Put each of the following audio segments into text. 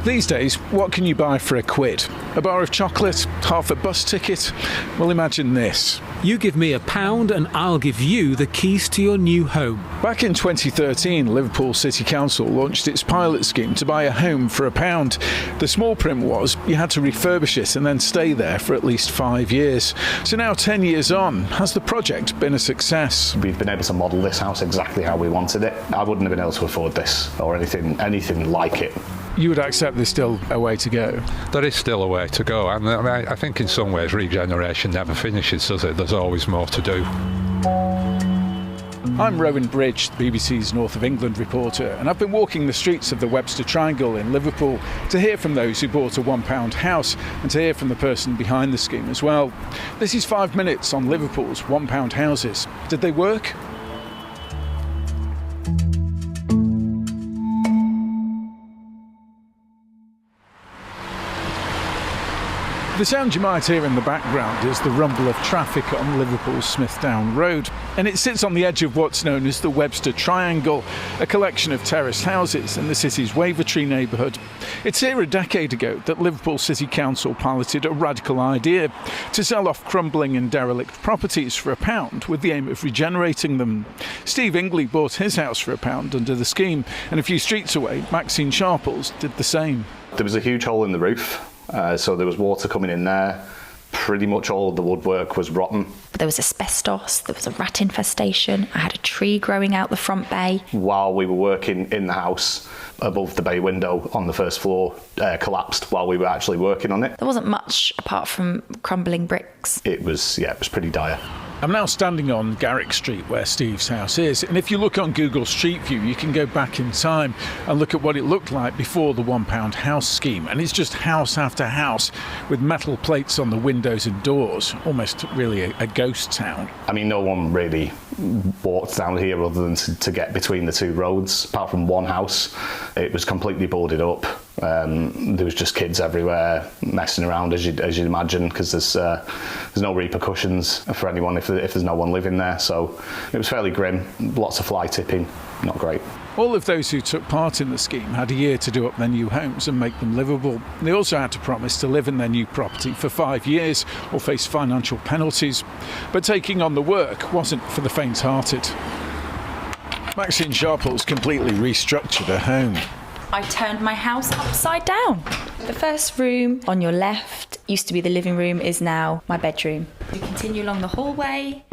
These days, what can you buy for £1? A bar of chocolate? Half a bus ticket? Well, imagine this. You give me £1 and I'll give you the keys to your new home. Back in 2013, Liverpool City Council launched its pilot scheme to buy a home for £1. The small print was you had to refurbish it and then stay there for at least 5 years. So now, 10 years on, has the project been a success? We've been able to model this house exactly how we wanted it. I wouldn't have been able to afford this or anything like it. You would accept there's still a way to go? There is still a way to go, and I think in some ways regeneration never finishes, does it? There's always more to do. I'm Rowan Bridge, the BBC's North of England reporter, and I've been walking the streets of the Webster Triangle in Liverpool to hear from those who bought a £1 house and to hear from the person behind the scheme as well. This is 5 minutes on Liverpool's £1 houses. Did they work? The sound you might hear in the background is the rumble of traffic on Liverpool's Smithdown Road, and it sits on the edge of what's known as the Webster Triangle, a collection of terraced houses in the city's Wavertree neighbourhood. It's here a decade ago that Liverpool City Council piloted a radical idea to sell off crumbling and derelict properties for £1 with the aim of regenerating them. Steve Ingley bought his house for £1 under the scheme, and a few streets away, Maxine Sharples did the same. There was a huge hole in the roof. So there was water coming in there. Pretty much all of the woodwork was rotten. There was asbestos, there was a rat infestation, I had a tree growing out the front bay. While we were working in the house, above the bay window on the first floor collapsed while we were actually working on it. There wasn't much apart from crumbling bricks. It was pretty dire. I'm now standing on Garrick Street where Steve's house is, and if you look on Google Street View you can go back in time and look at what it looked like before the £1 house scheme, and it's just house after house with metal plates on the windows and doors, almost really a ghost town. I mean, no one really walked down here other than to get between the two roads, apart from one house. It was completely boarded up. There was just kids everywhere messing around, as you'd imagine, because there's no repercussions for anyone if there's no one living there. So it was fairly grim. Lots of fly tipping, not great. All of those who took part in the scheme had a year to do up their new homes and make them livable. They also had to promise to live in their new property for 5 years or face financial penalties. But taking on the work wasn't for the faint-hearted. Maxine Sharples completely restructured her home. I turned my house upside down. The first room on your left used to be the living room, is now my bedroom. We continue along the hallway.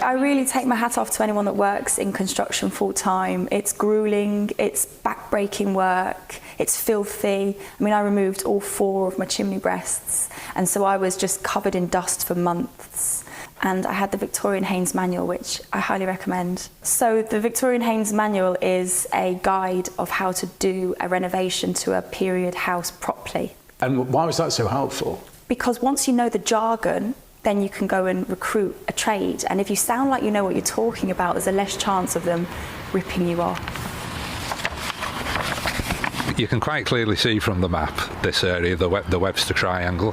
I really take my hat off to anyone that works in construction full time. It's grueling, it's back-breaking work, it's filthy. I mean, I removed all 4 of my chimney breasts, and so I was just covered in dust for months. And I had the Victorian Haynes Manual, which I highly recommend. So the Victorian Haynes Manual is a guide of how to do a renovation to a period house properly. And why was that so helpful? Because once you know the jargon, then you can go and recruit a trade. And if you sound like you know what you're talking about, there's a less chance of them ripping you off. You can quite clearly see from the map this area, the Webster Triangle.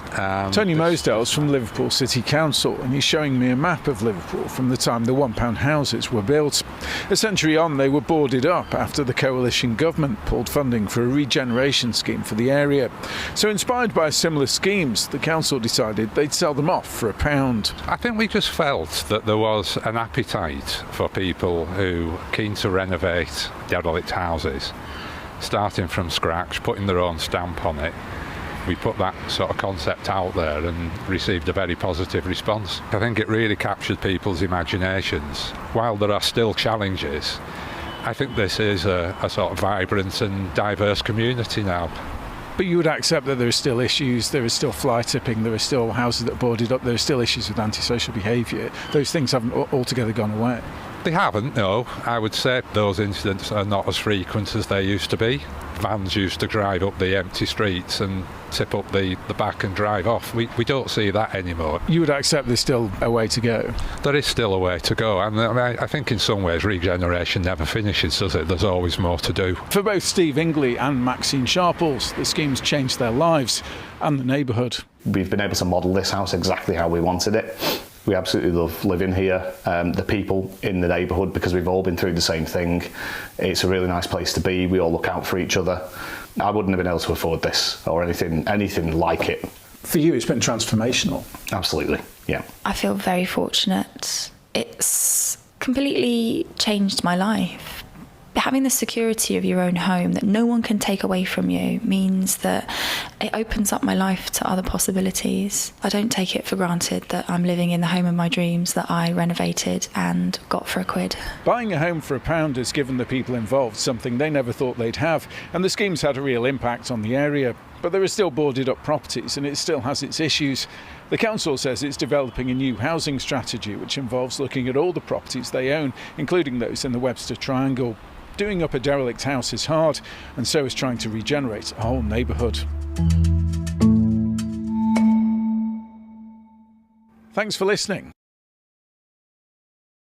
Tony Mosdale's from Liverpool City Council, and he's showing me a map of Liverpool from the time the £1 houses were built. A century on, they were boarded up after the coalition government pulled funding for a regeneration scheme for the area. So inspired by similar schemes, the council decided they'd sell them off for £1. I think we just felt that there was an appetite for people who were keen to renovate derelict houses, starting from scratch, putting their own stamp on it. We put that sort of concept out there and received a very positive response. I think it really captured people's imaginations. While there are still challenges, I think this is a sort of vibrant and diverse community now. But you would accept that there are still issues, there is still fly tipping, there are still houses that are boarded up, there are still issues with antisocial behaviour. Those things haven't altogether gone away. They haven't, no. I would say those incidents are not as frequent as they used to be. Vans used to drive up the empty streets and tip up the back and drive off. We don't see that anymore. You would accept there's still a way to go? There is still a way to go, and I think in some ways regeneration never finishes, does it? There's always more to do. For both Steve Ingley and Maxine Sharples, the scheme's changed their lives and the neighbourhood. We've been able to model this house exactly how we wanted it. We absolutely love living here, the people in the neighbourhood, because we've all been through the same thing. It's a really nice place to be. We all look out for each other. I wouldn't have been able to afford this or anything like it. For you, it's been transformational. Absolutely, yeah. I feel very fortunate. It's completely changed my life. Having the security of your own home that no one can take away from you means that it opens up my life to other possibilities. I don't take it for granted that I'm living in the home of my dreams that I renovated and got for £1. Buying a home for £1 has given the people involved something they never thought they'd have, and the scheme's had a real impact on the area. But there are still boarded up properties and it still has its issues. The council says it's developing a new housing strategy which involves looking at all the properties they own, including those in the Webster Triangle. Doing up a derelict house is hard, and so is trying to regenerate a whole neighbourhood. Thanks for listening.